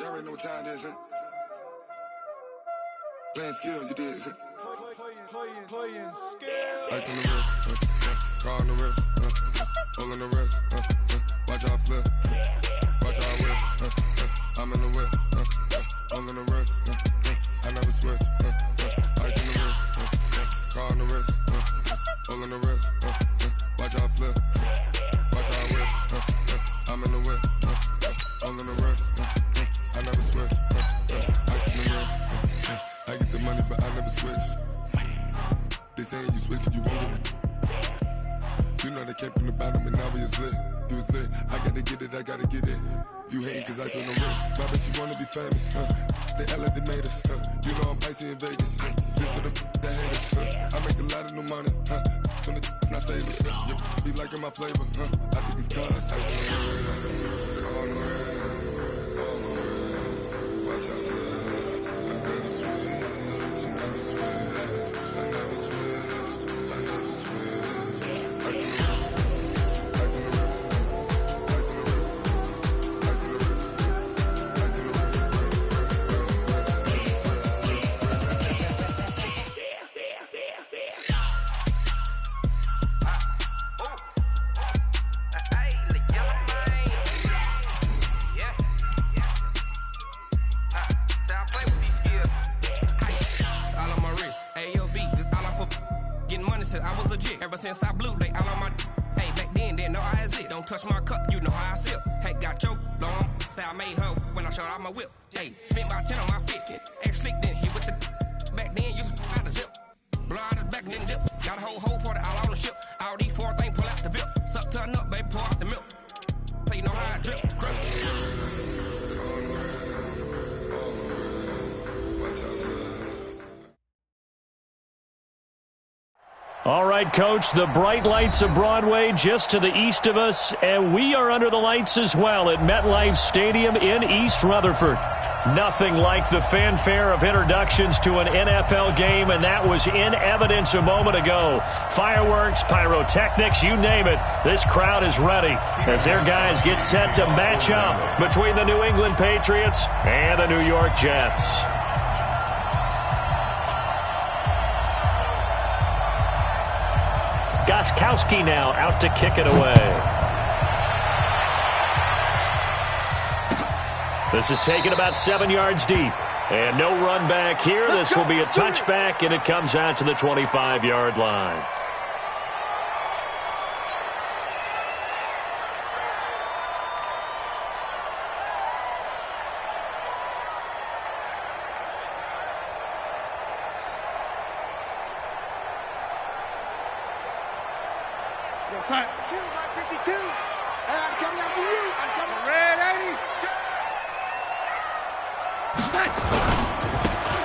Y'all already know what time it is, huh? Playing skills, you did. Playing skills. Ice on the wrist, car on the wrist, all on the wrist, watch out flip, watch out whip, I'm in the whip, all on the wrist, I never switch, ice on the wrist, car on the wrist, all on the wrist, watch out flip, watch out whip, I'm in the whip, all on the wrist, I never switch, ice on the wrist, I get the money but I never switch. They saying you switch and you won't get it. You know they came from the bottom and now we is lit. You was lit, I gotta get it, I gotta get it. You hating cause ice on the wrist. Why bet you wanna be famous, They act like they made us, You know I'm icy in Vegas, This for the that hate us, I make a lot of new money, When the not savers, You be liking my flavor, I think it's cause ice on the wrist, car on the wrist, all on the wrist, watch out for this. I never switch, you never switch. I never switch, I never switch. Ice on the wrist, ice on the wrist, ice on the wrist, ice on the wrist, ice on the wrist, I was legit. Ever since I blew, they all on my hey, back then, didn't know I exist. Don't touch my cup, you know how I sip. Hey, got your long, say I made her when I showed out my whip. Hey, spent about 10 on my fit. Ex-slick, then hit with the back then, used to out the zip. Blow out his back, then dip. Got a whole party all on the ship. All these 4 things, pull out the VIP. Suck, turn up, baby, pour out the milk. So you know how I drip. All right, Coach, the bright lights of Broadway just to the east of us, and we are under the lights as well at MetLife Stadium in East Rutherford. Nothing like the fanfare of introductions to an NFL game, and that was in evidence a moment ago. Fireworks, pyrotechnics, you name it. This crowd is ready as their guys get set to match up between the New England Patriots and the New York Jets. Gostkowski now out to kick it away. This is taken about 7 yards deep. And no run back here. This will be a touchback, and it comes out to the 25-yard line. Son. 52, and I'm coming after you. I'm coming. Red 80.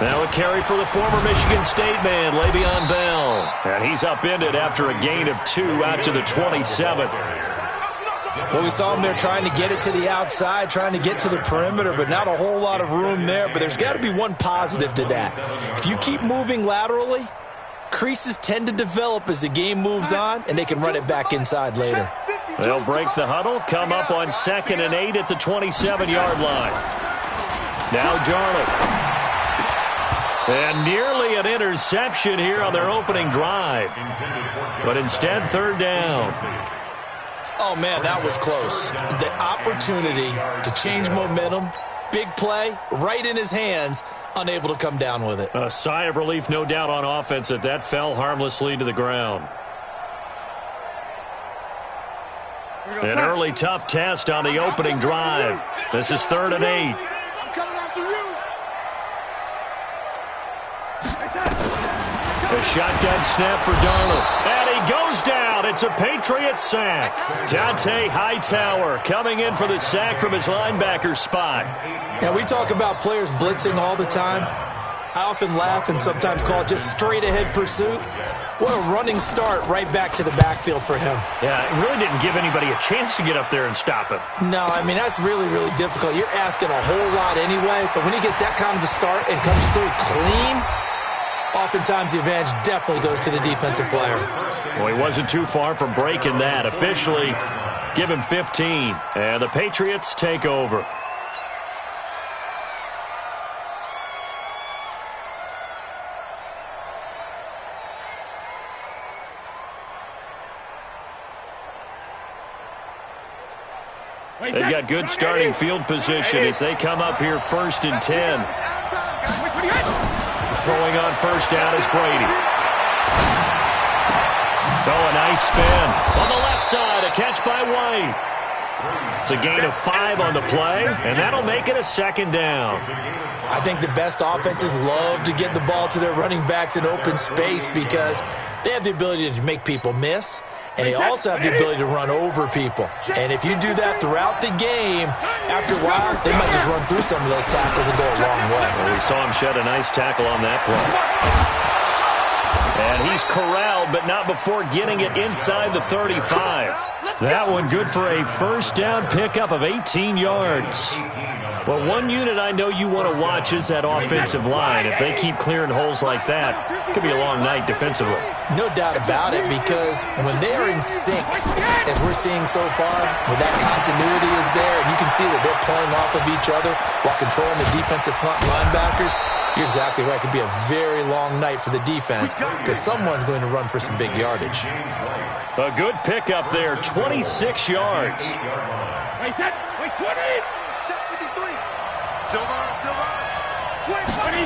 Now a carry for the former Michigan State man, Le'Veon Bell. And he's upended after a gain of 2 out to the 27. Well, we saw him there trying to get it to the outside, trying to get to the perimeter, but not a whole lot of room there. But there's got to be one positive to that. If you keep moving laterally, creases tend to develop as the game moves on, and they can run it back inside later. They'll break the huddle, come up on 2nd and 8 at the 27-yard line. Now Darnold. And nearly an interception here on their opening drive. But instead, 3rd down. Oh, man, that was close. The opportunity to change momentum, big play, right in his hands, unable to come down with it. A sigh of relief, no doubt, on offense that fell harmlessly to the ground. An early tough test on the opening drive. This is 3rd and 8. I'm coming after you. A shotgun snap for Darnold. And he goes down. It's a Patriot sack. Dante Hightower coming in for the sack from his linebacker spot. Now, we talk about players blitzing all the time. I often laugh and sometimes call it just straight-ahead pursuit. What a running start right back to the backfield for him. Yeah, it really didn't give anybody a chance to get up there and stop him. No, I mean, that's really, really difficult. You're asking a whole lot anyway, but when he gets that kind of a start and comes through clean, oftentimes the advantage definitely goes to the defensive player. Well, he wasn't too far from breaking that. Officially, give him 15, and the Patriots take over. They've got good starting field position as they come up here 1st and 10. Throwing on first down is Brady. Oh, a nice spin. On the left side, a catch by White. It's a gain of 5 on the play, and that'll make it a 2nd down. I think the best offenses love to get the ball to their running backs in open space because they have the ability to make people miss, and they also have the ability to run over people. And if you do that throughout the game, after a while, they might just run through some of those tackles and go a long way. Well, we saw him shed a nice tackle on that play. And he's corralled, but not before getting it inside the 35. That one good for a first down pickup of 18 yards. Well, one unit I know you want to watch is that offensive line. If they keep clearing holes like that, it could be a long night defensively. No doubt about it, because when they are in sync, as we're seeing so far, when that continuity is there, and you can see that they're playing off of each other while controlling the defensive front linebackers, you're exactly right. It could be a very long night for the defense because someone's going to run for some big yardage. A good pickup there, 26 yards. Wait, 20. Check 53. Silver. 20.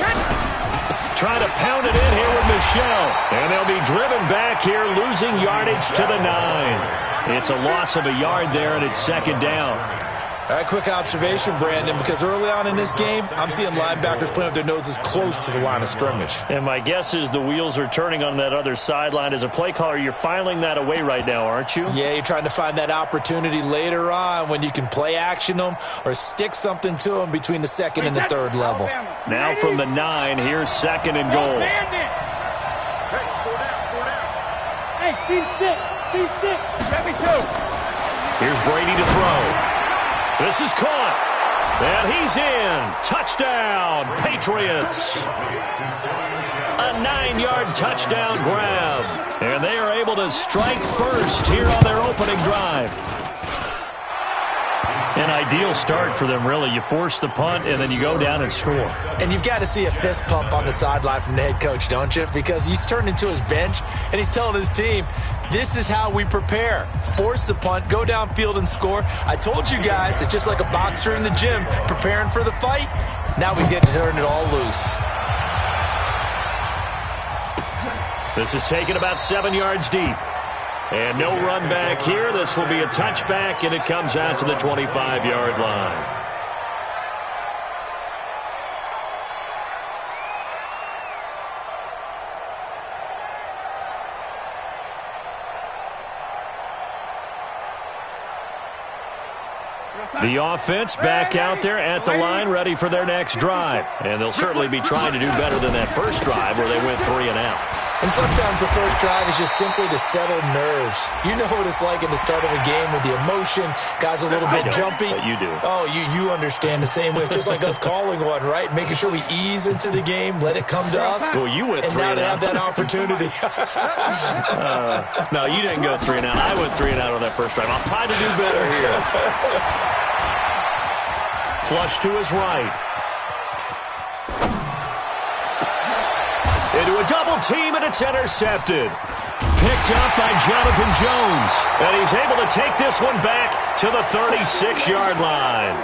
Trying to pound it in here with Michelle. And they'll be driven back here, losing yardage to the 9. It's a loss of a yard there, and it's 2nd down. All right, quick observation, Brandon, because early on in this game, I'm seeing linebackers playing with their noses close to the line of scrimmage. And my guess is the wheels are turning on that other sideline. As a play caller, you're filing that away right now, aren't you? Yeah, you're trying to find that opportunity later on when you can play action them or stick something to them between the 2nd and the 3rd level. Now from the 9, here's 2nd and goal. Hey, C6. Let me go. Here's Brady to throw. This is caught. And he's in. Touchdown, Patriots. A 9-yard touchdown grab. And they are able to strike first here on their opening drive. An ideal start for them, really. You force the punt, and then you go down and score. And you've got to see a fist pump on the sideline from the head coach, don't you? Because he's turned into his bench, and he's telling his team, this is how we prepare. Force the punt, go downfield and score. I told you guys, it's just like a boxer in the gym preparing for the fight. Now we get to turn it all loose. This is taken about 7 yards deep. And no run back here. This will be a touchback, and it comes out to the 25-yard line. The offense back out there at the line, ready for their next drive. And they'll certainly be trying to do better than that first drive where they went 3 and out. And sometimes the first drive is just simply to settle nerves. You know what it's like at the start of a game with the emotion, guys a little bit jumpy. But you do. Oh, you understand the same way. It's just like us calling one, right? Making sure we ease into the game, let it come to us. Well, you went 3 and out. And now they have that opportunity. No, you didn't go 3 and out. I went 3 and out on that first drive. I'll try to do better here. Flush to his right. Into a double team, and it's intercepted. Picked up by Jonathan Jones. And he's able to take this one back to the 36-yard line.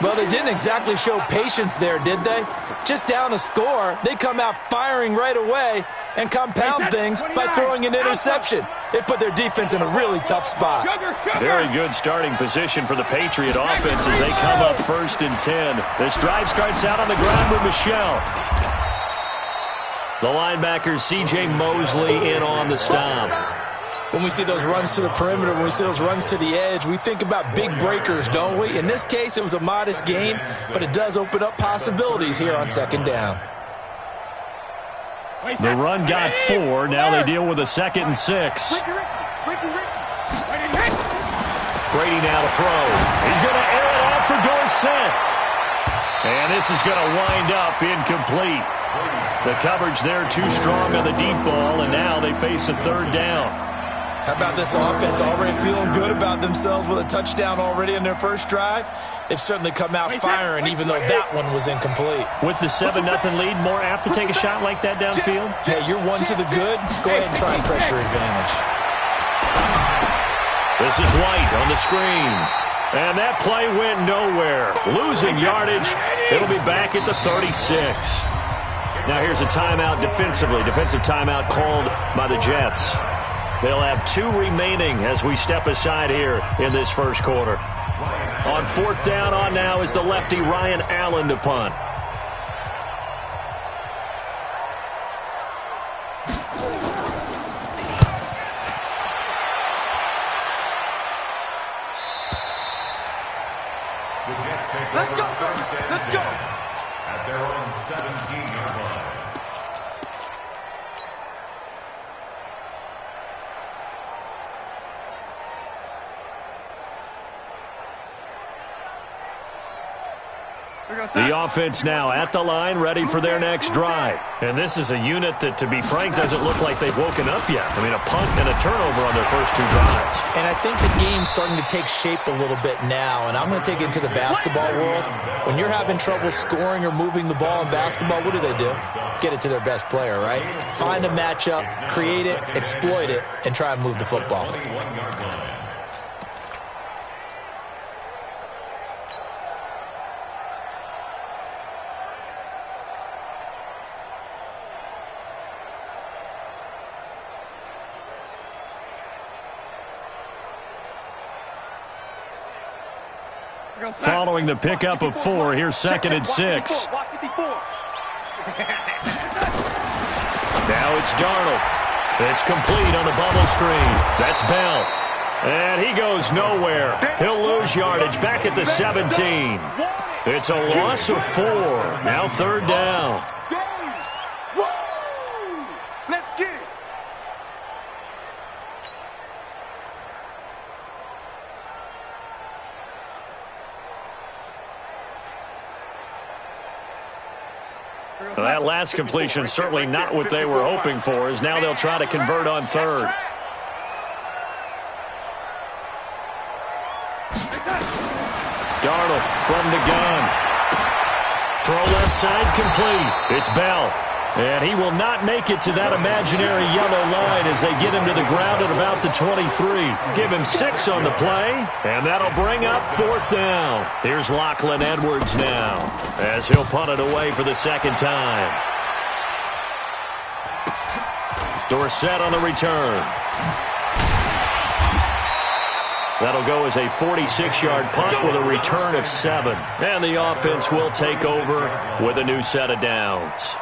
Well, they didn't exactly show patience there, did they? Just down a score, they come out firing right away and compound things by throwing an interception. They put their defense in a really tough spot. Very good starting position for the Patriot offense as they come up 1st and 10. This drive starts out on the ground with Michelle. The linebacker, C.J. Mosley, in on the stop. When we see those runs to the perimeter, when we see those runs to the edge, we think about big breakers, don't we? In this case, it was a modest gain, but it does open up possibilities here on 2nd down. The run got 4. Now they deal with a 2nd and 6. Brady now to throw. He's going to air it off for Dorsett. And this is going to wind up incomplete. The coverage there too strong on the deep ball, and now they face a 3rd down. How about this offense already feeling good about themselves with a touchdown already in their first drive? They've certainly come out firing, even though that one was incomplete. With the 7-0 lead, more apt to take a shot like that downfield? Hey, you're one to the good. Go ahead and try and pressure advantage. This is White on the screen. And that play went nowhere. Losing yardage. It'll be back at the 36. Now here's a timeout defensively. Defensive timeout called by the Jets. They'll have 2 remaining as we step aside here in this first quarter. On 4th down, on now is the lefty Ryan Allen to punt. Let's go! Let's go! At their own 17-yard line. The offense now at the line, ready for their next drive. And this is a unit that, to be frank, doesn't look like they've woken up yet. I mean, a punt and a turnover on their first 2 drives. And I think the game's starting to take shape a little bit now, and I'm going to take it to the basketball world. When you're having trouble scoring or moving the ball in basketball, what do? Get it to their best player, right? Find a matchup, create it, exploit it, and try and move the football. Following the pickup of 4, here's 2nd and 6. Now it's Darnold. It's complete on the bubble screen. That's Bell. And he goes nowhere. He'll lose yardage back at the 17. It's a loss of 4. Now 3rd down. Let's get it. Well, that last completion certainly not what they were hoping for, as now they'll try to convert on 3rd. Darnold from the gun. Throw left side complete. It's Bell. And he will not make it to that imaginary yellow line as they get him to the ground at about the 23. Give him 6 on the play, and that'll bring up 4th down. Here's Lachlan Edwards now as he'll punt it away for the 2nd time. Dorsett on the return. That'll go as a 46-yard punt with a return of 7. And the offense will take over with a new set of downs.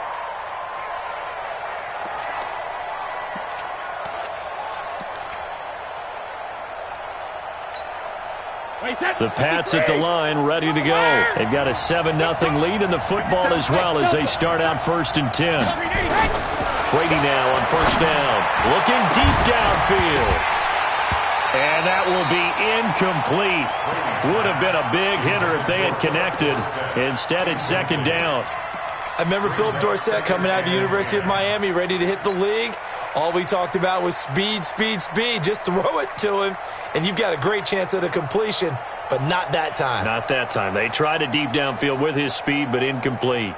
The Pats at the line, ready to go. They've got a 7-0 lead in the football as well as they start out 1st and 10. Brady now on 1st down, looking deep downfield. And that will be incomplete. Would have been a big hitter if they had connected. Instead, it's 2nd down. I remember Philip Dorsett coming out of the University of Miami, ready to hit the league. All we talked about was speed, speed, speed. Just throw it to him, and you've got a great chance at a completion, but not that time. Not that time. They tried a deep downfield with his speed, but incomplete.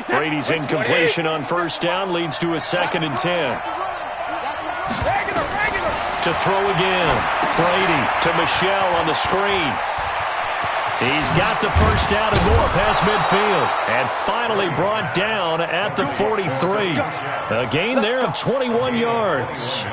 Brady's incompletion on 1st down leads to a 2nd and 10. To throw again. Brady to Michelle on the screen. He's got the 1st down and more past midfield. And finally brought down at the 43. A gain there of 21 yards.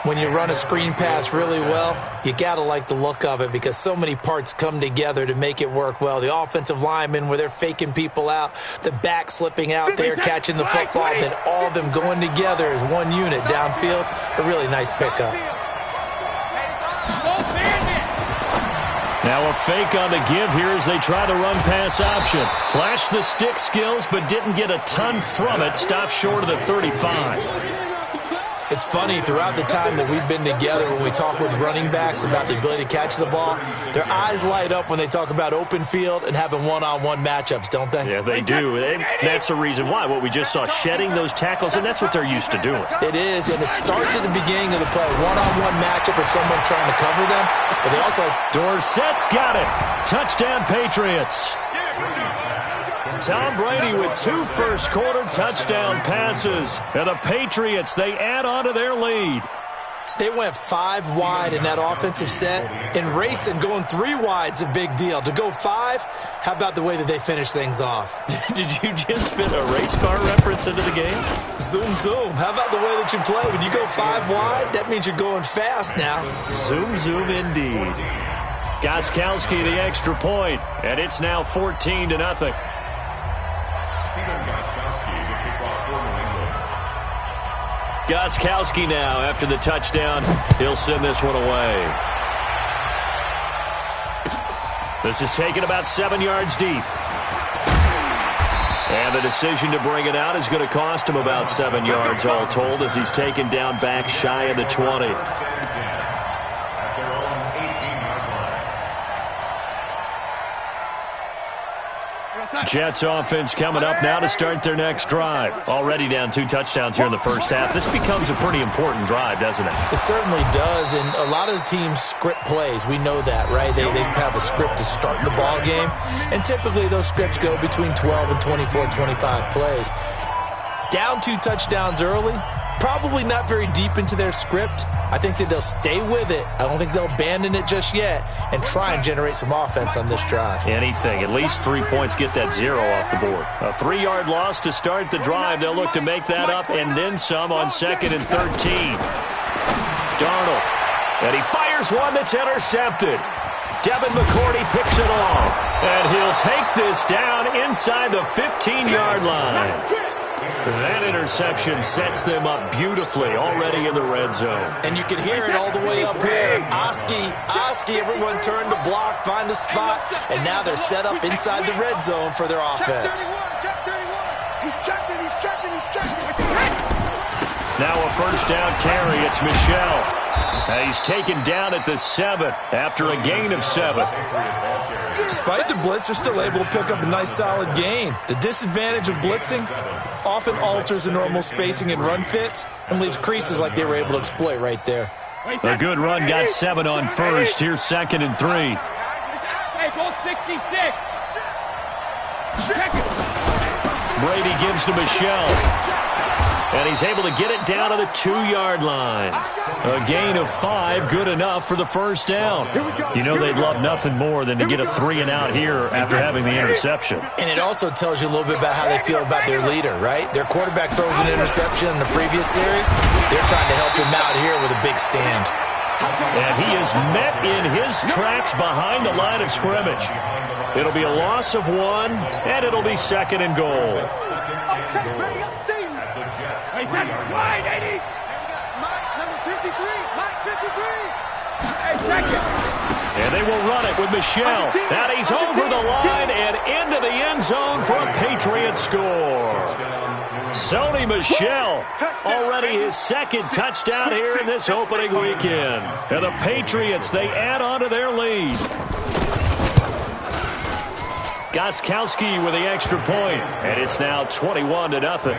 When you run a screen pass really well, you got to like the look of it because so many parts come together to make it work well. The offensive linemen, where they're faking people out, the back slipping out there, catching the football, then all of them going together as one unit downfield. A really nice pickup. Now a fake on the give here as they try to run pass option. Flashed the stick skills, but didn't get a ton from it. Stopped short of the 35. It's funny, throughout the time that we've been together, when we talk with running backs about the ability to catch the ball, their eyes light up when they talk about open field and having one-on-one matchups, don't they? Yeah, they do. That's the reason why. What we just saw, shedding those tackles, and that's what they're used to doing. It is, and it starts at the beginning of the play. One-on-one matchup if someone's trying to cover them, but they also... Dorsett's got it. Touchdown, Patriots. Tom Brady with 2 first-quarter touchdown passes. And the Patriots, they add on to their lead. They went 5 wide in that offensive set, and racing going 3 wide's a big deal. To go 5, how about the way that they finish things off? Did you just fit a race car reference into the game? Zoom, zoom. How about the way that you play? When you go 5 wide, that means you're going fast now. Zoom, zoom indeed. Gostkowski the extra point, and it's now 14-0. Gostkowski now after the touchdown. He'll send this one away. This is taken about 7 yards deep. And the decision to bring it out is going to cost him about 7 yards all told as he's taken down back shy of the 20. Jets offense coming up now to start their next drive. Already down 2 touchdowns here in the first half. This becomes a pretty important drive, doesn't it? It certainly does, and a lot of the teams script plays. We know that, right? They have a script to start the ball game, and typically those scripts go between 12 and 24, 25 plays. Down 2 touchdowns early, probably not very deep into their script. I think that they'll stay with it. I don't think they'll abandon it just yet and try and generate some offense on this drive. Anything. At least 3 points, get that 0 off the board. A 3-yard loss to start the drive. They'll look to make that up and then some on 2nd and 13. Darnold. And he fires one that's intercepted. Devin McCourty picks it off. And he'll take this down inside the 15-yard line. That interception sets them up beautifully already in the red zone. And you can hear it all the way up here. Oski, everyone turned to block, find a spot, and now they're set up inside the red zone for their offense. He's checking. Now a first down carry. It's Michel. He's taken down at the 7 after a gain of 7. Despite the blitz, they're still able to pick up a nice solid gain. The disadvantage of blitzing often alters the normal spacing and run fits and leaves creases like they were able to exploit right there. A good run got 7 on first. Here's 2nd and 3. Hey, go 66. Brady gives to Michel. And he's able to get it down to the 2-yard line. A gain of 5, good enough for the first down. You know they'd love nothing more than to get a 3-and-out here after having the interception. And it also tells you a little bit about how they feel about their leader, right? Their quarterback throws an interception in the previous series. They're trying to help him out here with a big stand. And he is met in his tracks behind the line of scrimmage. It'll be a loss of 1, and it'll be 2nd and goal. Hey, wide, 80. Mike, number 53. Mike, 53. Hey, 2nd. And they will run it with Michel. And he's over the line and into the end zone for a Patriot score. Sony Michel, already his 2nd touchdown here in this opening weekend. And the Patriots, they add on to their lead. Gostkowski with the extra point. And it's now 21-0.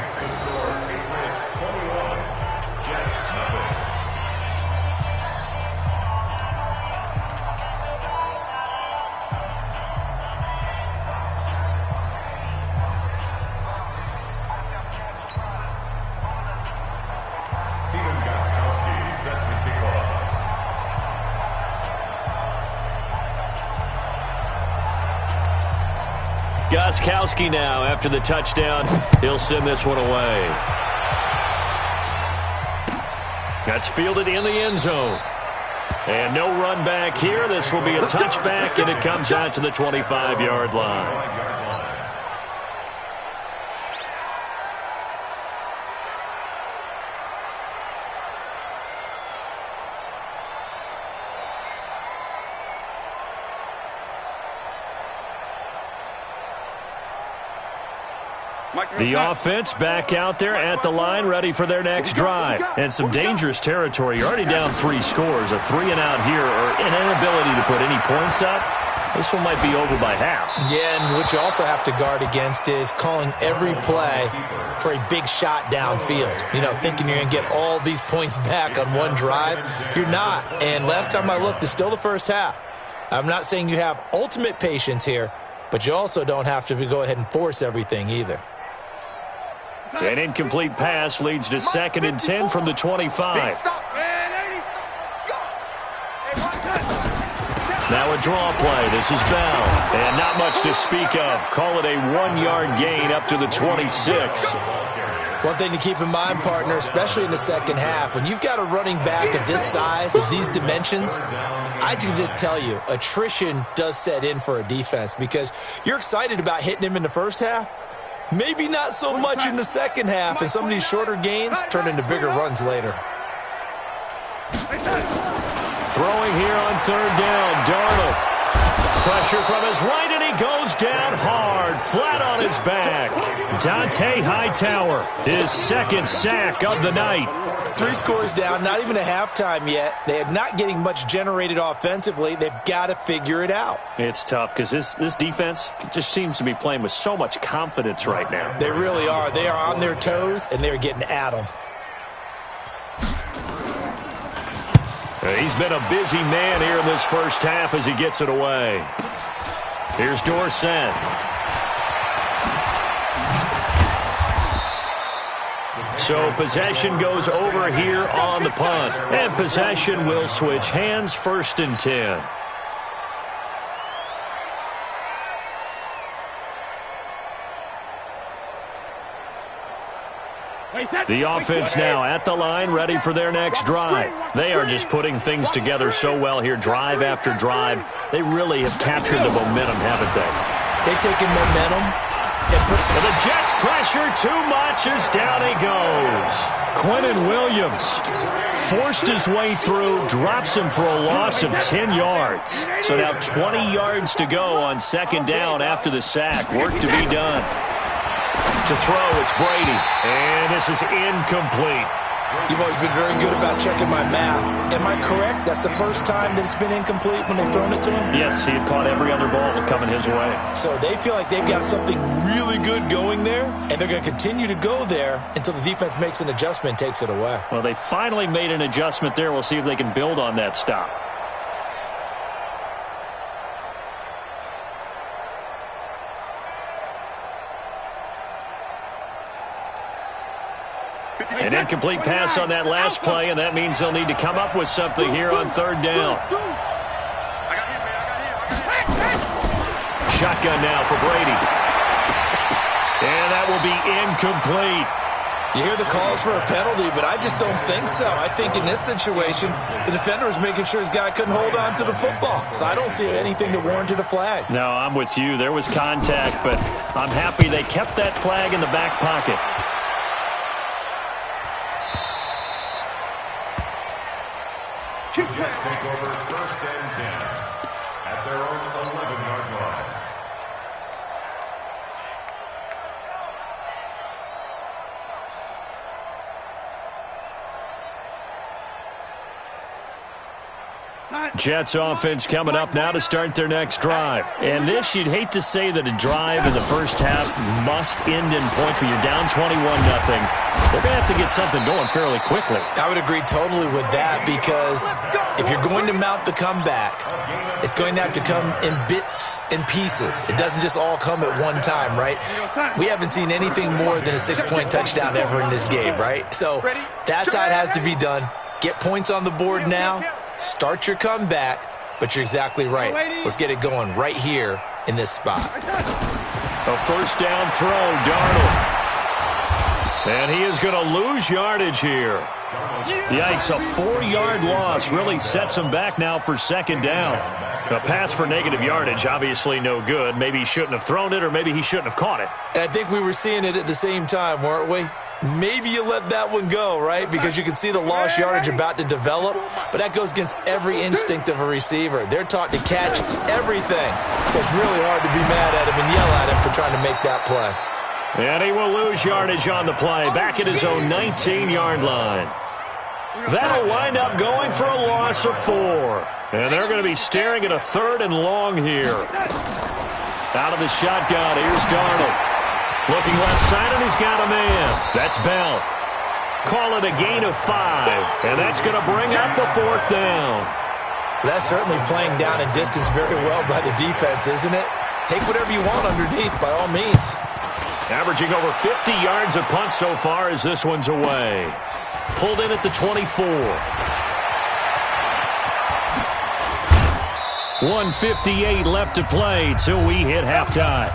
Gostkowski now after the touchdown. He'll send this one away. That's fielded in the end zone. And no run back here. This will be a touchback, and it comes out to the 25-yard line. The offense back out there at the line, ready for their next drive. And some dangerous territory. You're already down 3 scores. A 3-and-out here, or an inability to put any points up. This one might be over by half. Yeah, and what you also have to guard against is calling every play for a big shot downfield. You know, thinking you're going to get all these points back on one drive. You're not. And last time I looked, it's still the first half. I'm not saying you have ultimate patience here, but you also don't have to go ahead and force everything either. An incomplete pass leads to 2nd and 10 from the 25. Now a draw play. This is Bell. And not much to speak of. Call it a 1-yard gain up to the 26. One thing to keep in mind, partner, especially in the second half, when you've got a running back of this size, of these dimensions, I can just tell you, attrition does set in for a defense because you're excited about hitting him in the first half. Maybe not so much in the second half, and some of these shorter gains turn into bigger runs later. Throwing here on 3rd down, Darnold. Pressure from his right, and he goes down hard, flat on his back. Dante Hightower, his 2nd sack of the night. 3 scores down, not even a halftime yet. They are not getting much generated offensively. They've got to figure it out. It's tough because this defense just seems to be playing with so much confidence right now. They really are. They are on their toes, and they're getting at them. He's been a busy man here in this first half as he gets it away. Here's Dorsett. So possession goes over here on the punt. And possession will switch hands, 1st and 10. The offense now at the line, ready for their next drive. They are just putting things together so well here, drive after drive. They really have captured the momentum, haven't they? They've taken momentum. And the Jets pressure too much as down he goes. Quinnen Williams forced his way through, drops him for a loss of 10 yards. So now 20 yards to go on 2nd down after the sack. Work to be done. To throw, it's Brady. And this is incomplete. You've always been very good about checking my math. Am I correct? That's the first time that it's been incomplete when they've thrown it to him? Yes, he had caught every other ball coming his way. So they feel like they've got something really good going there, and they're going to continue to go there until the defense makes an adjustment and takes it away. Well, they finally made an adjustment there. We'll see if they can build on that stop. An incomplete pass on that last play, and that means they'll need to come up with something here on 3rd down. Shotgun now for Brady. And that will be incomplete. You hear the calls for a penalty, but I just don't think so. I think in this situation, the defender was making sure his guy couldn't hold on to the football. So I don't see anything that warranted a flag. No, I'm with you. There was contact, but I'm happy they kept that flag in the back pocket. Jets take over 1st and 10 at their own 11-yard line. Jets offense coming up now to start their next drive. And this, you'd hate to say that a drive in the first half must end in points, but you're down 21-0. They're going to have to get something going fairly quickly. I would agree totally with that because if you're going to mount the comeback, it's going to have to come in bits and pieces. It doesn't just all come at one time, right? We haven't seen anything more than a 6-point touchdown ever in this game, right? So that's how it has to be done. Get points on the board now. Start your comeback, but you're exactly right. Let's get it going right here in this spot. A 1st down throw, Darnold. And he is going to lose yardage here. Yikes, a 4-yard loss really sets him back now for 2nd down. A pass for negative yardage, obviously no good. Maybe he shouldn't have thrown it, or maybe he shouldn't have caught it. And I think we were seeing it at the same time, weren't we? Maybe you let that one go, right? Because you can see the lost yardage about to develop, but that goes against every instinct of a receiver. They're taught to catch everything. So it's really hard to be mad at him and yell at him for trying to make that play. And he will lose yardage on the play, back at his own 19-yard line. That'll wind up going for a loss of 4. And they're going to be staring at a 3rd and long here. Out of the shotgun, here's Darnold. Looking left side, and he's got a man. That's Bell. Call it a gain of 5, and that's going to bring up the 4th down. That's certainly playing down in distance very well by the defense, isn't it? take whatever you want underneath, by all means. Averaging over 50 yards a punt so far as this one's away. Pulled in at the 24. 1:58 left to play till we hit halftime.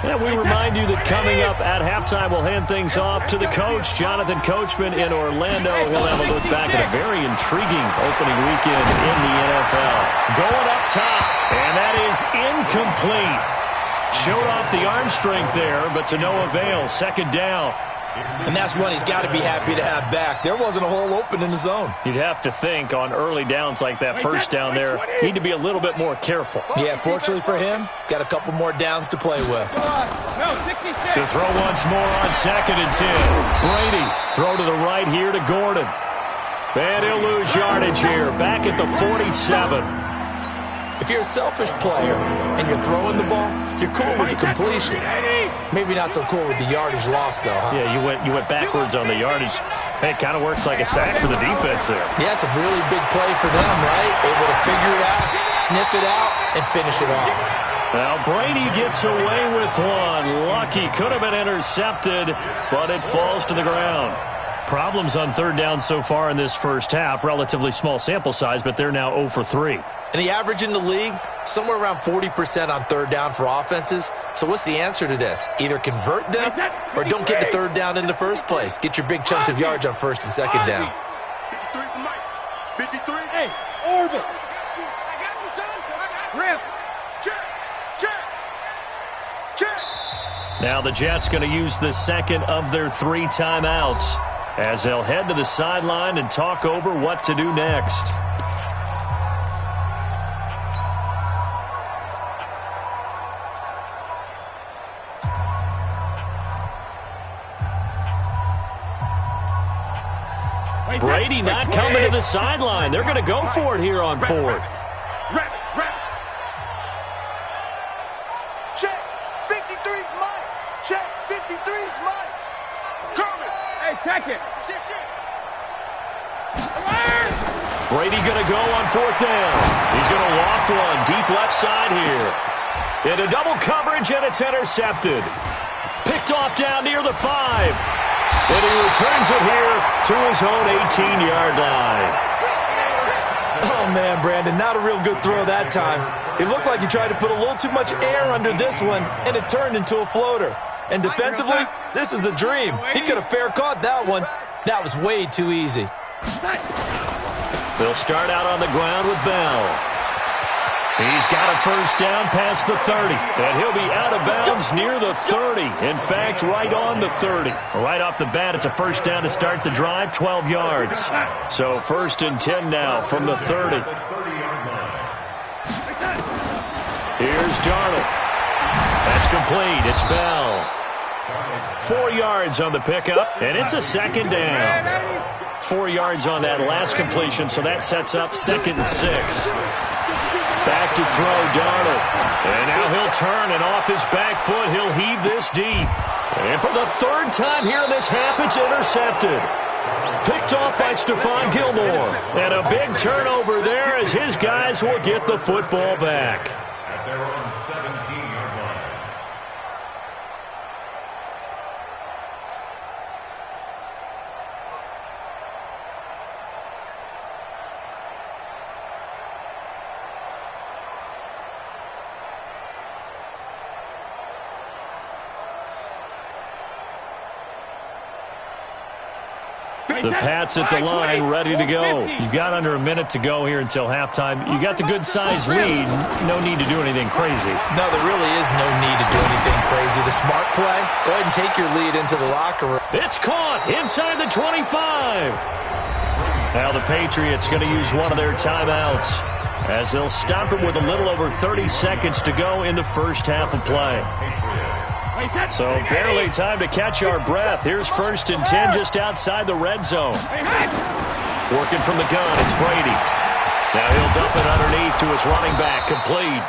And we remind you that coming up at halftime, we'll hand things off to the coach, Jonathan Coachman in Orlando. He'll have a look back at a very intriguing opening weekend in the NFL. Going up top, and that is incomplete. Showed off the arm strength there, but to no avail. Second down. And that's one he's got to be happy to have back. There wasn't a hole open in the zone. You'd have to think on early downs like that first down there, need to be a little bit more careful. Yeah, fortunately for him, got a couple more downs to play with. To throw once more on 2nd and 10. Brady, throw to the right here to Gordon. And he'll lose yardage here, back at the 47. If you're a selfish player and you're throwing the ball, you're cool with the completion. Maybe not so cool with the yardage loss, though, huh? Yeah, you went backwards on the yardage. Hey, it kind of works like a sack for the defense there. Yeah, it's a really big play for them, right? Able to figure it out, sniff it out, and finish it off. Well, Brady gets away with one. Lucky, could have been intercepted, but it falls to the ground. Problems on third down so far in this first half. Relatively small sample size, but they're now 0 for 3. And the average in the league, somewhere around 40% on third down for offenses. So what's the answer to this? Either convert them or don't get the third down in the first place. Get your big chunks of yards on first and second down. 53 for Mike. 53. Hey, Orville. I got you, son. Rip. Check. Now the Jets going to use the second of their 3 timeouts as they'll head to the sideline and talk over what to do next. Brady not coming to the sideline. They're going to go for it here on 4th. Rap. Check. 53's Mike. Check. 53's Mike. Coming. Hey, check it. Shit. Brady going to go on 4th down. He's going to loft one deep left side here. Into double coverage, and it's intercepted. Picked off down near the 5. And he returns it here to his own 18-yard line. Oh, man, Brandon, not a real good throw that time. It looked like he tried to put a little too much air under this one, and it turned into a floater. And defensively, this is a dream. He could have fair caught that one. That was way too easy. They'll start out on the ground with Bell. He's got a first down past the 30, and he'll be out of bounds near the 30. In fact, right on the 30. Right off the bat, it's a first down to start the drive, 12 yards. So 1st and 10 now from the 30. Here's Darnold. That's complete. It's Bell. 4 yards on the pickup, and it's a 2nd down. 4 yards on that last completion, so that sets up 2nd and 6. Back to throw, Darnold. And now he'll turn, and off his back foot, he'll heave this deep. And for the 3rd time here in this half, it's intercepted. Picked off by Stephon Gilmore. And a big turnover there as his guys will get the football back. At their own 17-yard line. The Pats at the line, ready to go. You've got under a minute to go here until halftime. You got the good-sized lead. No need to do anything crazy. No, there really is no need to do anything crazy. The smart play, go ahead and take your lead into the locker room. It's caught inside the 25. Now the Patriots going to use one of their timeouts as they'll stop it with a little over 30 seconds to go in the first half of play. So barely time to catch our breath. Here's 1st and 10 just outside the red zone. Working from the gun, it's Brady. Now he'll dump it underneath to his running back, complete.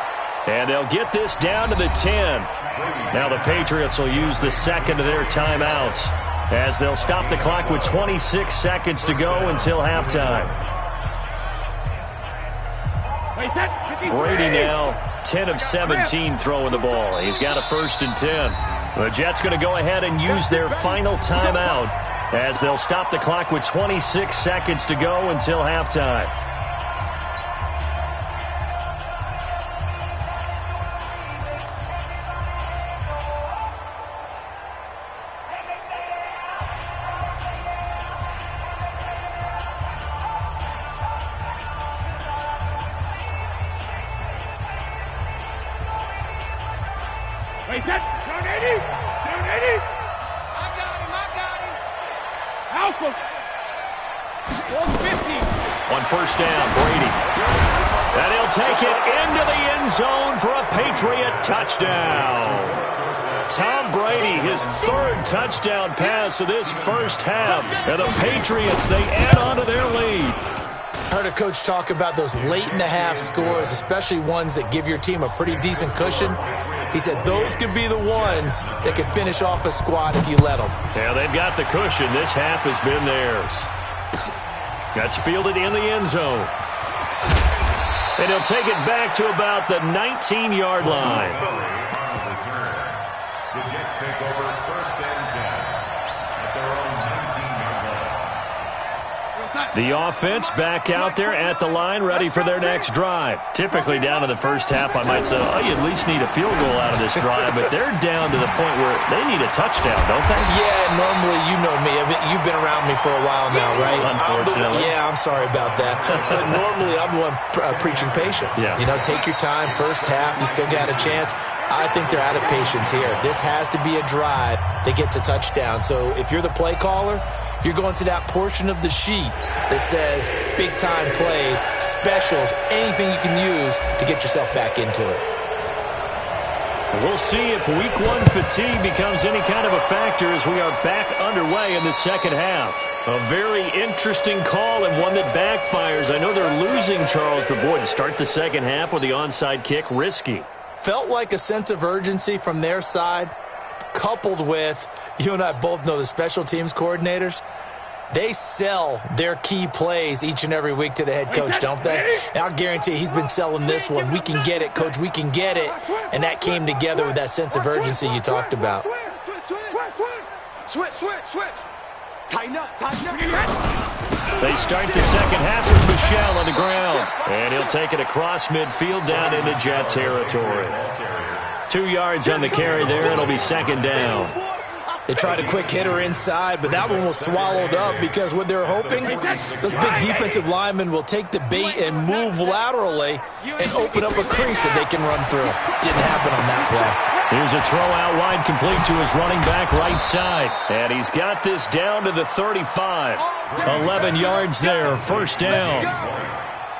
And they'll get this down to the 10. Now the Patriots will use the second of their timeouts as they'll stop the clock with 26 seconds to go until halftime. Brady now 10 of 17 throwing the ball. He's got a 1st and 10. The Jets going to go ahead and use their final timeout as they'll stop the clock with 26 seconds to go until halftime. Wait, that's 780. 780. I got him. Alpha. 150. On 1st down, Brady. And he'll take it into the end zone for a Patriot touchdown. Tom Brady, his 3rd touchdown pass of this first half. And the Patriots, they add on to their lead. I heard a coach talk about those late-in-the-half scores, especially ones that give your team a pretty decent cushion. He said those could be the ones that could finish off a squad if you let them. Yeah, they've got the cushion. This half has been theirs. That's fielded in the end zone. And he'll take it back to about the 19-yard line. The Jets take over 1st and 10 at their own 19-yard line. The offense back out there at the line, ready for their next drive. Typically down in the first half, I might say, oh, you at least need a field goal out of this drive, but they're down to the point where they need a touchdown, don't they? Yeah, normally, you know me. You've been around me for a while now, right? Unfortunately. I'm sorry about that. But normally, I'm the one preaching patience. Yeah. You know, take your time. First half, you still got a chance. I think they're out of patience here. This has to be a drive that gets a touchdown. So if you're the play caller, you're going to that portion of the sheet that says big-time plays, specials, anything you can use to get yourself back into it. We'll see if Week 1 fatigue becomes any kind of a factor as we are back underway in the second half. A very interesting call and one that backfires. I know they're losing, Charles, but boy, to start the second half with the onside kick, risky. Felt like a sense of urgency from their side, coupled with, you and I both know the special teams coordinators, they sell their key plays each and every week to the head coach, don't they? And I'll guarantee he's been selling this one. We can get it, coach, we can get it. And that came together with that sense of urgency you talked about. Switch. Tighten up. They start the second half with Michel on the ground. And he'll take it across midfield down into Jet territory. 2 yards on the carry there. It'll be 2nd down. They tried a quick hitter inside, but that one was swallowed up because what they're hoping, those big defensive linemen will take the bait and move laterally and open up a crease that they can run through. Didn't happen on that play. Here's a throw out wide, complete to his running back right side. And he's got this down to the 35. 11 yards there, 1st down.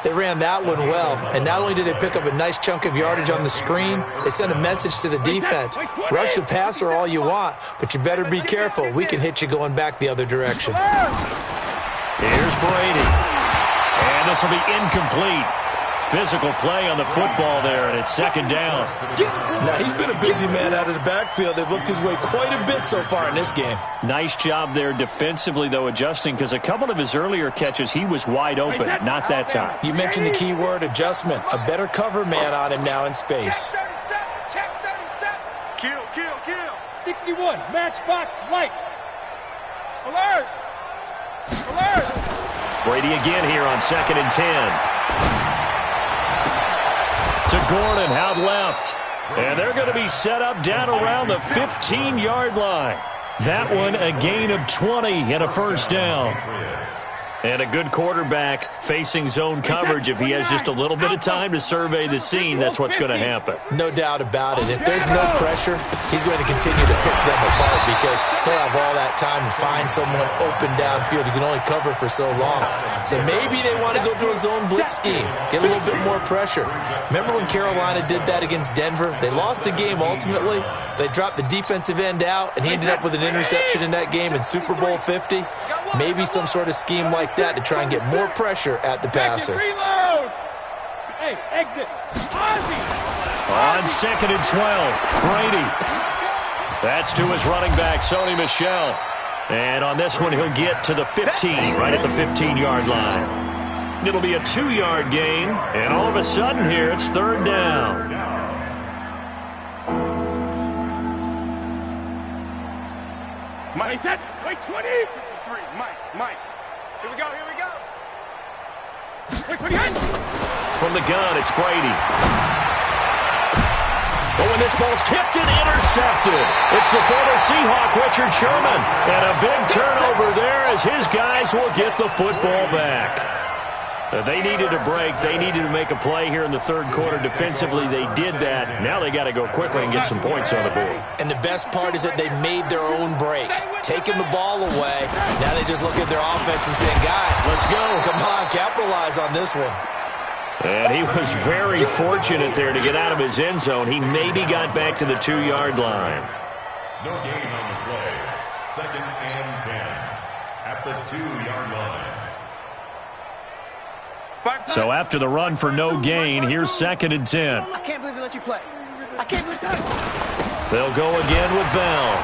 They ran that one well, and not only did they pick up a nice chunk of yardage on the screen, they sent a message to the defense. Rush the passer all you want, but you better be careful. We can hit you going back the other direction. Here's Brady. And this will be incomplete. Physical play on the football there, and it's 2nd down. Now, he's been a busy man out of the backfield. They've looked his way quite a bit so far in this game. Nice job there defensively, though, adjusting, because a couple of his earlier catches, he was wide open. Not that time. You mentioned the key word, adjustment. A better cover man on him now in space. Kill. 61, matchbox lights. Alert. Brady again here on 2nd and 10. To Gordon, out left. And they're going to be set up down around the 15-yard line. That one a gain of 20 and a 1st down. And a good quarterback facing zone coverage. If he has just a little bit of time to survey the scene, that's what's going to happen. No doubt about it. If there's no pressure, he's going to continue to pick them apart because he'll have all that time to find someone open downfield. He can only cover for so long. So maybe they want to go to a zone blitz scheme, get a little bit more pressure. Remember when Carolina did that against Denver? They lost the game ultimately. They dropped the defensive end out, and he ended up with an interception in that game in Super Bowl 50. Maybe some sort of scheme like that to try and get more pressure at the passer. Reload. Hey, exit. Ozzy. On 2nd and 12, Brady. That's to his running back, Sony Michel. And on this one, he'll get to the 15, right at the 15-yard line. it'll be a 2-yard gain. And all of a sudden here, it's third down. Mike, that, Mike 20. 53, Mike. Here we go. Mike 28. From the gun, it's Brady. But when this ball's tipped and intercepted, it's the former Seahawk, Richard Sherman. And a big turnover there as his guys will get the football back. They needed a break. They needed to make a play here in the third quarter. Defensively, they did that. Now they got to go quickly and get some points on the board. And the best part is that they made their own break, taking the ball away. Now they just look at their offense and saying, guys, let's go. Come on, capitalize on this one. And he was very fortunate there to get out of his end zone. He maybe got back to the 2-yard line. No gain on the play. 2nd and 10 at the 2-yard line. So after the run for no gain, here's 2nd and 10. I can't believe they let you play. I can't believe that. They'll go again with Bell.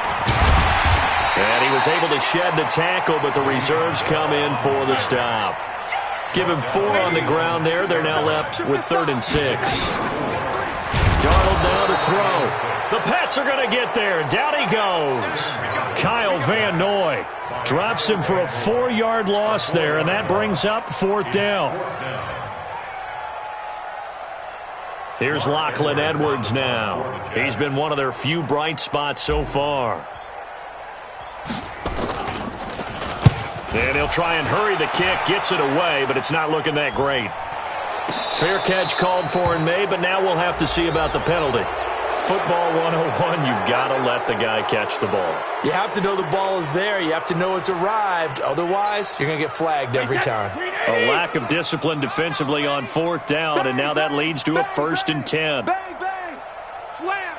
And he was able to shed the tackle, but the reserves come in for the stop. Give him 4 on the ground there. They're now left with 3rd and 6. Darnold now to throw. The Pats are going to get there. Down he goes. Kyle Van Noy drops him for a 4-yard loss there, and that brings up 4th down. Here's Lachlan Edwards now. He's been one of their few bright spots so far. And he'll try and hurry the kick, gets it away, but it's not looking that great. Fair catch called for and made, but now we'll have to see about the penalty. Football 101, you've got to let the guy catch the ball. You have to know the ball is there. You have to know it's arrived. Otherwise, you're going to get flagged every time. A lack of discipline defensively on 4th down, and now that leads to a 1st and 10. Bang, bang. Slam.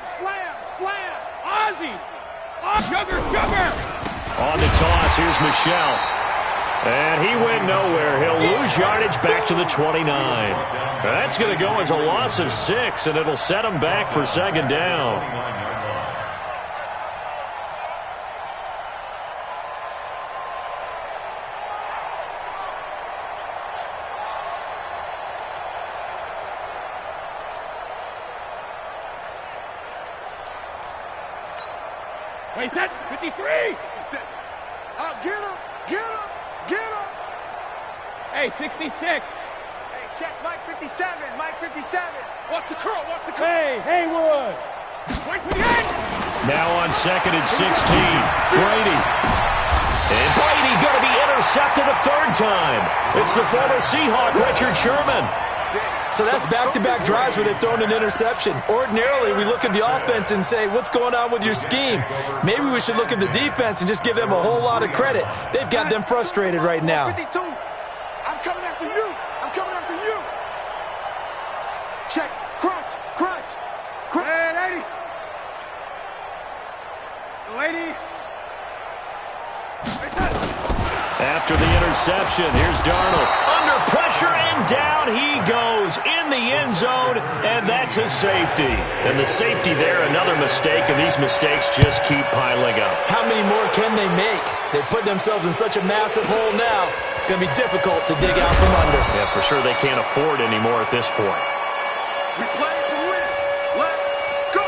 Ozzy. Cover. On the toss, here's Michelle. And he went nowhere. He'll lose yardage back to the 29. That's going to go as a loss of 6, and it'll set him back for 2nd down. Wait, that's 53. Get him. Hey, 66. Hey, check Mike 57. What's the curl? Hey, Haywood. 28. Now on 2nd and 16. Brady. And Brady going to be intercepted a 3rd time. It's the former Seahawk, Richard Sherman. So that's back-to-back drives where they've thrown an interception. Ordinarily, we look at the offense and say, what's going on with your scheme? Maybe we should look at the defense and just give them a whole lot of credit. They've got them frustrated right now. 52. I'm coming after you. Check. Crunch. Hey, lady. After the interception, here's Darnold. Under pressure, and down he goes in the end zone, and that's a safety. And the safety there, another mistake, and these mistakes just keep piling up. How many more can they make? They put themselves in such a massive hole now. It's going to be difficult to dig out from under. Yeah, for sure they can't afford anymore at this point. We play to win. Let's go.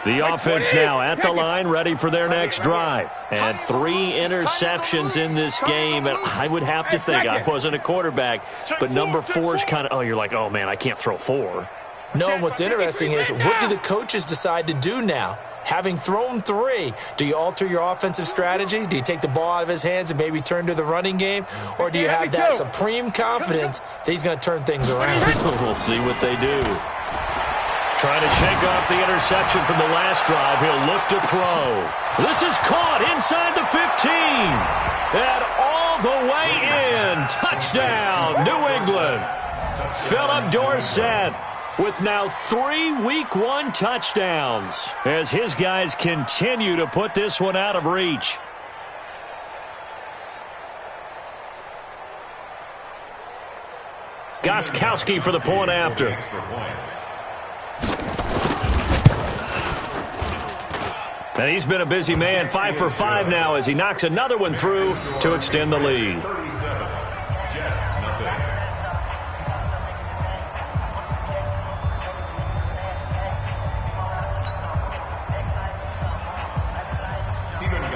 The offense now at the line, ready for their next drive. And 3 interceptions in this game. And I would have to think, I wasn't a quarterback, but number 4 is kind of, you're like, oh, man, I can't throw 4. No, what's interesting is, what do the coaches decide to do now? Having thrown 3, do you alter your offensive strategy? Do you take the ball out of his hands and maybe turn to the running game? Or do you have that supreme confidence that he's going to turn things around? We'll see what they do. Trying to shake off the interception from the last drive. He'll look to throw. This is caught inside the 15. And all the way in. Touchdown, New England. Philip Dorsett with now 3 Week 1 touchdowns as his guys continue to put this one out of reach. Gostkowski for the point after. And he's been a busy man, 5 for 5 now as he knocks another one through to extend the lead. 37. Jets, nothing.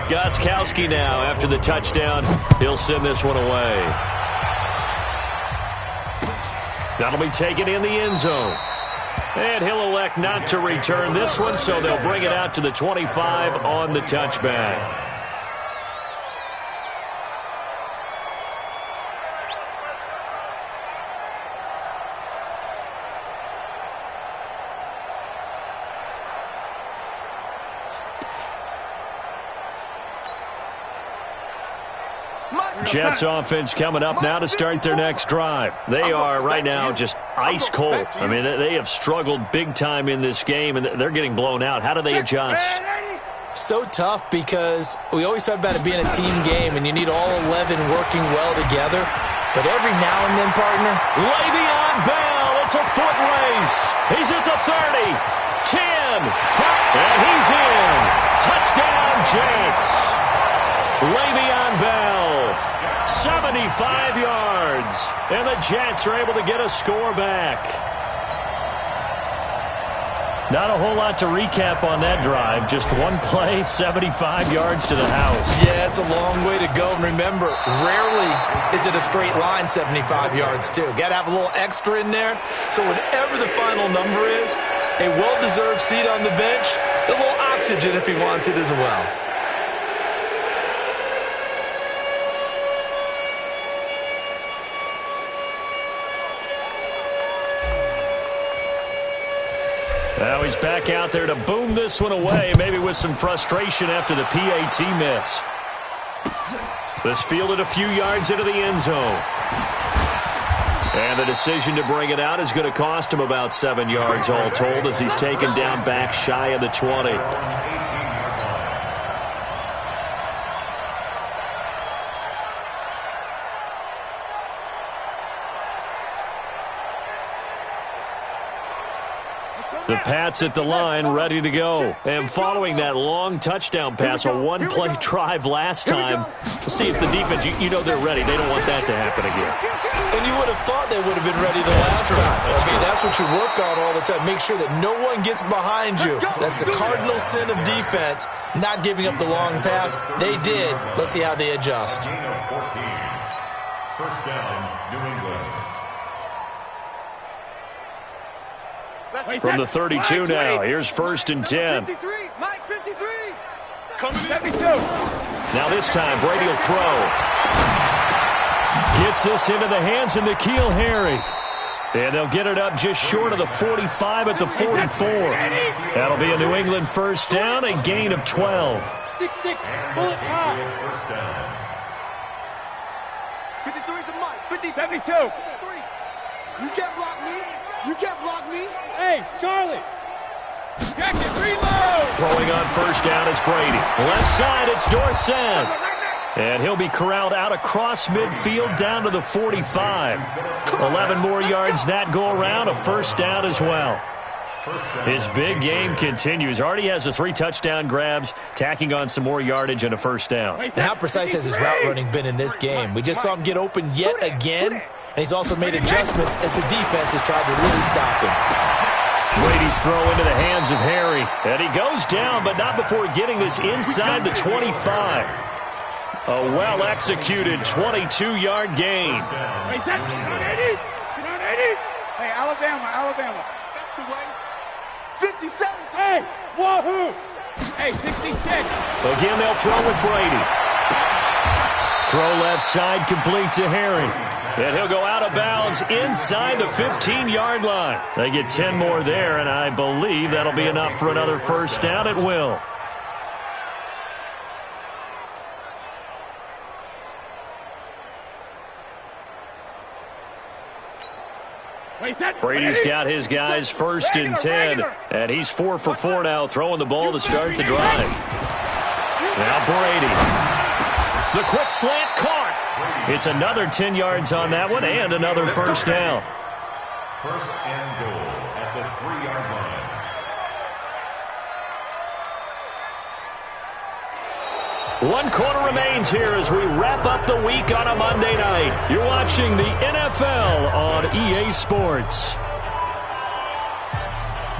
Gostkowski now after the touchdown. He'll send this one away. That'll be taken in the end zone. And he'll elect not to return this one, so they'll bring it out to the 25 on the touchback. Jets offense coming up now to start their next drive. They are right now just ice cold. I mean, they have struggled big time in this game, and they're getting blown out. How do they adjust? So tough because we always talk about it being a team game, and you need all 11 working well together. But every now and then, partner, Le'Veon Bell, it's a foot race. He's at the 30, 10, 5, and he's in. Touchdown, Jets. Le'Veon Bell, 75 yards, and the Jets are able to get a score back. Not a whole lot to recap on that drive. Just one play, 75 yards to the house. Yeah, it's a long way to go. And remember, rarely is it a straight line 75 yards, too. Got to have a little extra in there. So whatever the final number is, a well-deserved seat on the bench, a little oxygen if he wants it as well. Now he's back out there to boom this one away, maybe with some frustration after the PAT miss. This fielded a few yards into the end zone. And the decision to bring it out is going to cost him about 7 yards all told as he's taken down back shy of the 20. The Pats at the line, ready to go. And following that long touchdown pass, a one-play drive last time, see if the defense, you know they're ready. They don't want that to happen again. And you would have thought they would have been ready the last time. That's what you work on all the time. Make sure that no one gets behind you. That's the cardinal sin of defense, not giving up the long pass. They did. Let's see how they adjust. First down, New England. From the 32 now, here's 1st and 10. 53, Mike 53. Come 72. Now this time, Brady will throw. Gets this into the hands of N'Keal Harry. And they'll get it up just short of the 45 at the 44. That'll be a New England first down, a gain of 12. 6-6, bullet high. First down. 53 is the Mike, 50, 72. You can't block me. You can't block me. Hey, Charlie. Jacket, reload. Throwing on first down is Brady. Left side, it's Dorsett. And he'll be corralled out across midfield down to the 45. 11 more yards that go around, a first down as well. His big game continues. Already has the 3 touchdown grabs, tacking on some more yardage and a first down. And how precise has his route running been in this game? We just saw him get open yet again, and he's also made adjustments as the defense has tried to really stop him. Brady's throw into the hands of Harry. And he goes down, but not before getting this inside the 25. A well-executed 22-yard gain. Hey, get on 80. Get on 80. Hey, Alabama. That's the way. 57. Hey, wahoo. Hey, 66. Again, they'll throw with Brady. Throw left side complete to Harry. And he'll go out of bounds inside the 15-yard line. They get 10 more there, and I believe that'll be enough for another first down at will. Brady's got his guys 1st and 10, and he's 4 for 4 now, throwing the ball to start the drive. Now Brady. The quick slant caught. It's another 10 yards on that one and another first down. First and goal at the 3-yard line. 1 quarter remains here as we wrap up the week on a Monday night. You're watching the NFL on EA Sports.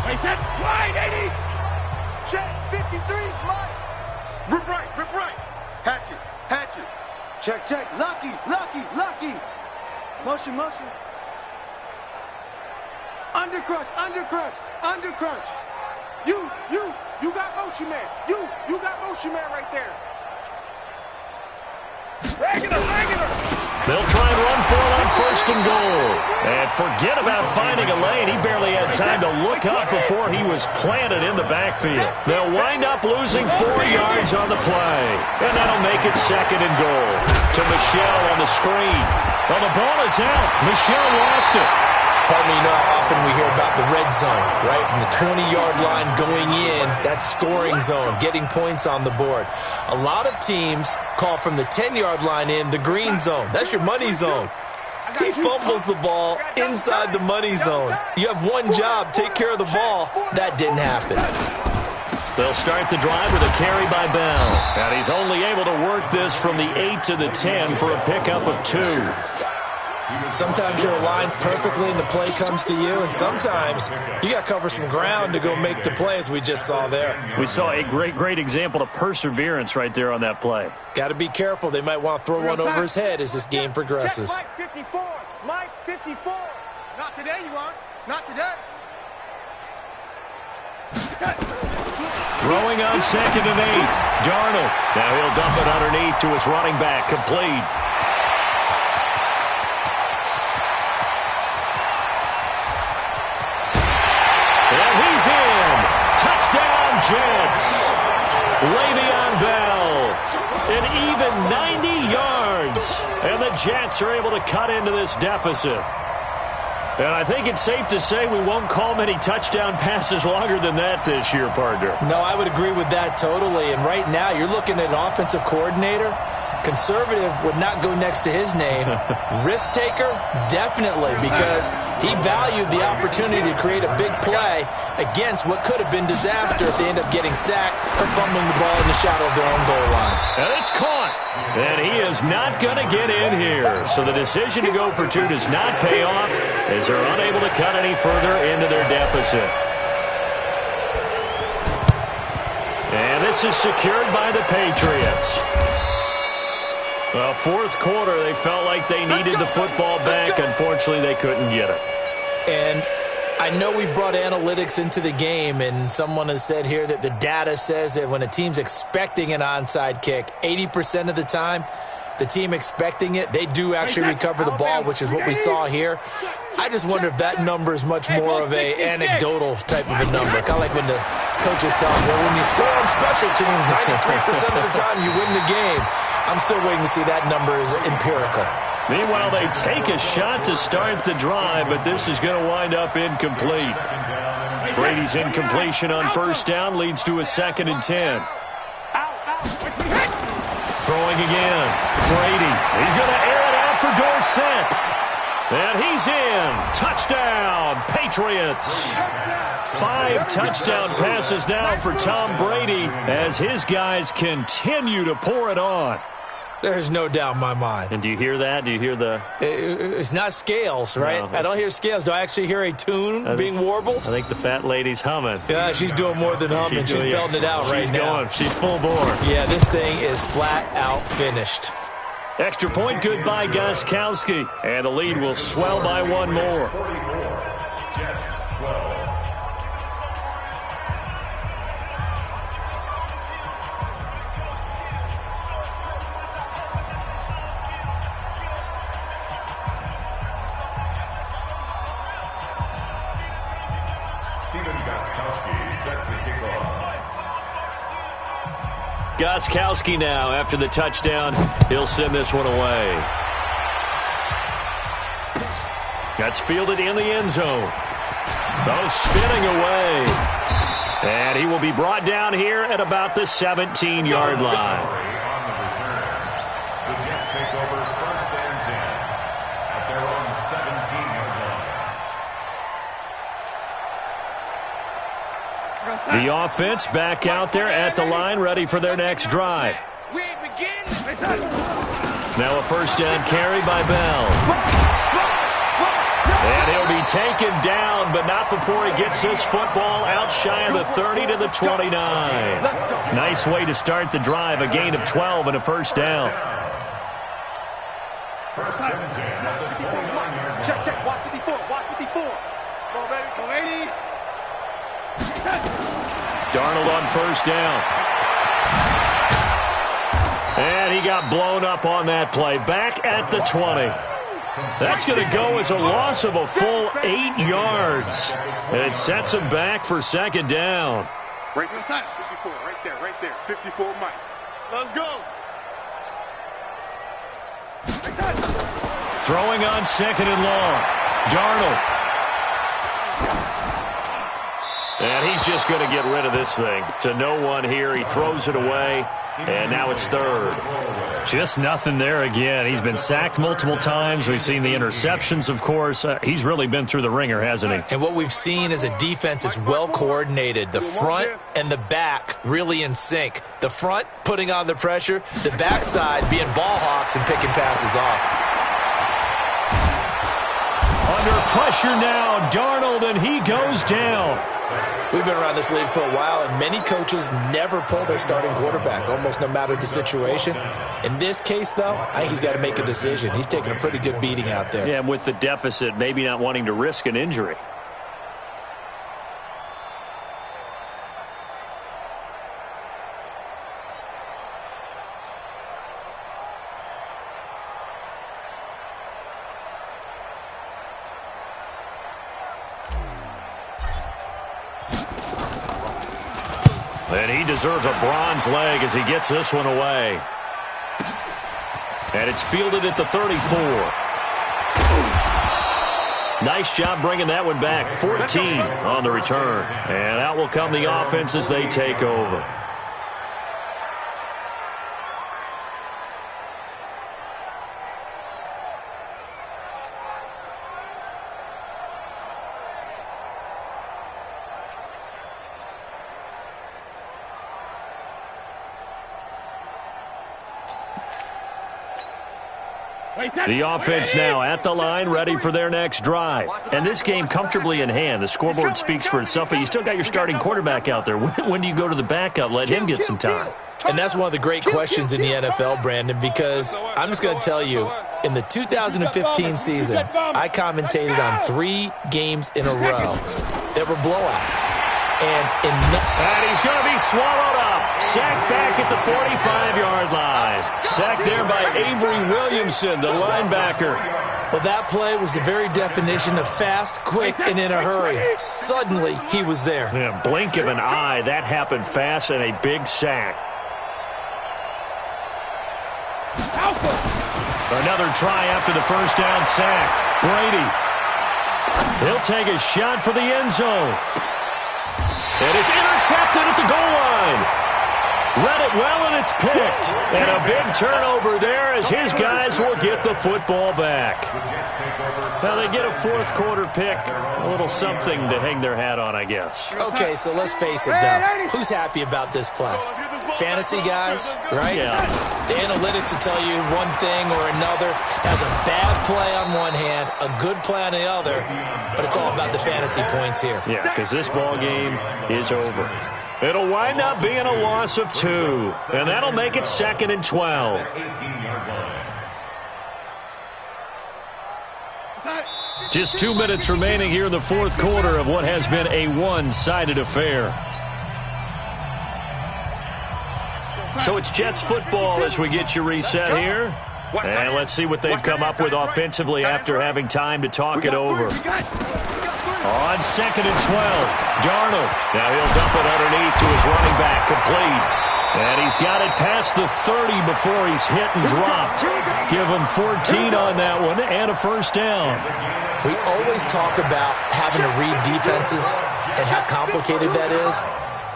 Wait, set, wide, 80. Check, 53, Mike. Rip right. Hatchet. Check. Lucky. Motion. Undercrunch. You got motion man. You got motion man right there. Regular. They'll try and run for it on 1st and goal. And forget about finding a lane. He barely had time to look up before he was planted in the backfield. They'll wind up losing 4 yards on the play. And that'll make it 2nd and goal. To Michelle on the screen. Well, the ball is out. Michelle lost it. Pardon me, you know how often we hear about the red zone, right? From the 20-yard line going in, that's scoring zone, getting points on the board. A lot of teams call from the 10-yard line in the green zone. That's your money zone. He fumbles the ball inside the money zone. You have one job, take care of the ball. That didn't happen. They'll start the drive with a carry by Bell. And he's only able to work this from the 8 to the 10 for a pickup of 2. Sometimes you're aligned perfectly and the play comes to you, and sometimes you got to cover some ground to go make the play, as we just saw there. We saw a great example of perseverance right there on that play. Got to be careful. They might want to throw one over his head as this game progresses. Check, Mike 54. Not today, you aren't. Not today. Throwing on 2nd and 8. Darnold. Now he'll dump it underneath to his running back. Complete. And he's in. Touchdown, Jets. Le'Veon Bell. An even 90 yards. And the Jets are able to cut into this deficit. And I think it's safe to say we won't call many touchdown passes longer than that this year, partner. No, I would agree with that totally. And right now, you're looking at an offensive coordinator. Conservative would not go next to his name. Risk taker, definitely, because he valued the opportunity to create a big play against what could have been disaster if they end up getting sacked or fumbling the ball in the shadow of their own goal line. And it's caught. And he is not going to get in here. So the decision to go for 2 does not pay off as they're unable to cut any further into their deficit. And this is secured by the Patriots. Well, 4th quarter, they felt like they needed the football back. Unfortunately, they couldn't get it. And I know we brought analytics into the game, and someone has said here that the data says that when a team's expecting an onside kick, 80% of the time, the team expecting it, they do actually recover the ball, which is what we saw here. I just wonder if that number is much more of a anecdotal type of a number. Kind of like when the coaches tell us, well, when you score on special teams, 93% of the time you win the game. I'm still waiting to see that number is empirical. Meanwhile, they take a shot to start the drive, but this is going to wind up incomplete. Brady's incompletion on 1st down leads to a 2nd and 10. Throwing again. Brady. He's going to air it out for Dorsett. And he's in. Touchdown, Patriots. 5 touchdown passes now for Tom Brady as his guys continue to pour it on. There's no doubt in my mind. And do you hear that? Do you hear the... It's not scales, right? No, I don't hear scales. Do I actually hear a tune being warbled? I think the fat lady's humming. Yeah, she's doing more than humming. She's belting it out right now. She's full bore. Yeah, this thing is flat out finished. Extra point good by Gostkowski. And the lead will swell by 1 more. 44, Jets 12. Gostkowski now, after the touchdown, he'll send this one away. That's fielded in the end zone. Oh, spinning away. And he will be brought down here at about the 17-yard line. The Jets take over 1st and 10 at their own 17-yard line. The offense back out there at the line, ready for their next drive. We ain't Now a first down carry by Bell. And he'll be taken down, but not before he gets this football out shy of the 30 to the 29. Nice way to start the drive, a gain of 12 and a first down. Check. Watch 54. Watch 54. Go, baby. Go, 80. Darnold on first down. And he got blown up on that play. Back at the 20. That's going to go as a loss of a full 8 yards. It sets him back for second down. Right inside. 54. Right there. 54 Mike. Let's go. Throwing on second and long. Darnold. And he's just going to get rid of this thing. To no one here. He throws it away. And now it's third. Just nothing there again. He's been sacked multiple times. We've seen the interceptions, of course. He's really been through the ringer, hasn't he? And what we've seen is a defense that's well coordinated. The front and the back really in sync. The front putting on the pressure. The backside being ball hawks and picking passes off. Under pressure now, Darnold, and he goes down. We've been around this league for a while, and many coaches never pull their starting quarterback, almost no matter the situation. In this case, though, I think he's got to make a decision. He's taking a pretty good beating out there. Yeah, and with the deficit, maybe not wanting to risk an injury. And he deserves a bronze leg as he gets this one away. And it's fielded at the 34. Nice job bringing that one back. 14 on the return. And out will come the offense as they take over. The offense now at the line, ready for their next drive. And this game comfortably in hand. The scoreboard speaks for itself, but you still got your starting quarterback out there. When do you go to the backup? Let him get some time. And that's one of the great questions in the NFL, Brandon, because I'm just going to tell you, in the 2015 season, I commentated on 3 games in a row that were blowouts. And he's going to be swallowed up. Sacked back at the 45-yard line. Sacked there by Avery Williamson, the linebacker. Well, that play was the very definition of fast, quick, and in a hurry. Suddenly, he was there. Yeah, blink of an eye. That happened fast and a big sack. Another try after the first down sack. Brady. He'll take a shot for the end zone. And it's intercepted at the goal line. Read it well, and it's picked. And a big turnover there as his guys will get the football back. Now they get a fourth quarter pick. A little something to hang their hat on, I guess. Okay, so let's face it, though. Who's happy about this play? Fantasy guys, right? Yeah. The analytics will tell you one thing or another. Has a bad play on one hand, a good play on the other, but it's all about the fantasy points here. Yeah, because this ball game is over. It'll wind up being a loss of 2, and that'll make it 2nd and 12. Just 2 minutes remaining here in the fourth quarter of what has been a one-sided affair. So it's Jets football as we get you reset here. And let's see what they've come up with offensively after having time to talk it over. On 2nd and 12, Darnold. Now he'll dump it underneath to his running back, complete. And he's got it past the 30 before he's hit and dropped. Give him 14 on that one and a first down. We always talk about having to read defenses and how complicated that is.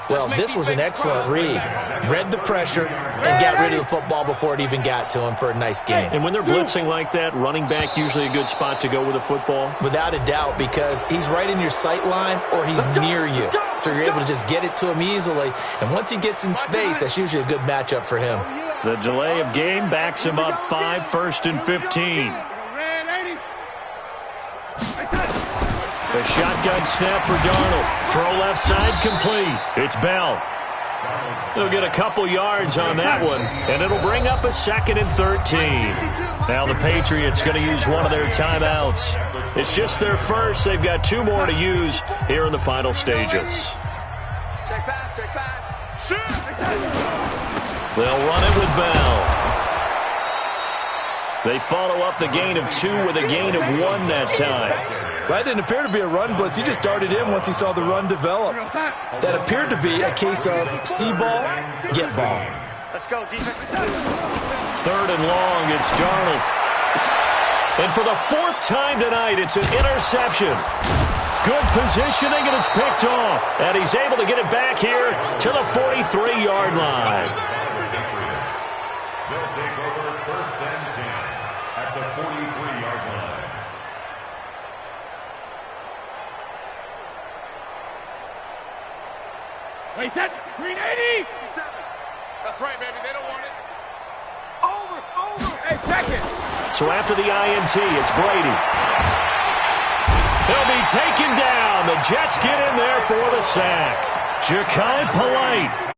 Well, this was an excellent read. Read the pressure and got rid of the football before it even got to him for a nice game. And when they're blitzing like that, running back usually a good spot to go with the football? Without a doubt, because he's right in your sight line or he's near you. So you're able to just get it to him easily. And once he gets in space, that's usually a good matchup for him. The delay of game backs him up 5, 1st and 15. The shotgun snap for Darnold. Throw left side complete. It's Bell. He'll get a couple yards on that one, and it'll bring up a 2nd and 13. Now the Patriots going to use one of their timeouts. It's just their first. They've got 2 more to use here in the final stages. Check pass, check pass. They'll run it with Bell. They follow up the gain of 2 with a gain of 1 that time. That didn't appear to be a run blitz. He just darted in once he saw the run develop. That appeared to be a case of see ball, get ball. Let's go, defense. 3rd and long, it's Darnold. And for the 4th time tonight, it's an interception. Good positioning, and it's picked off. And he's able to get it back here to the 43-yard line. They'll take over 1st and 10 at the 43-yard line. Wait, that green 80. That's right, baby. They don't want it. Over. Hey, check it. So after the INT, it's Brady. He'll be taken down. The Jets get in there for the sack. Ja'Kai Polite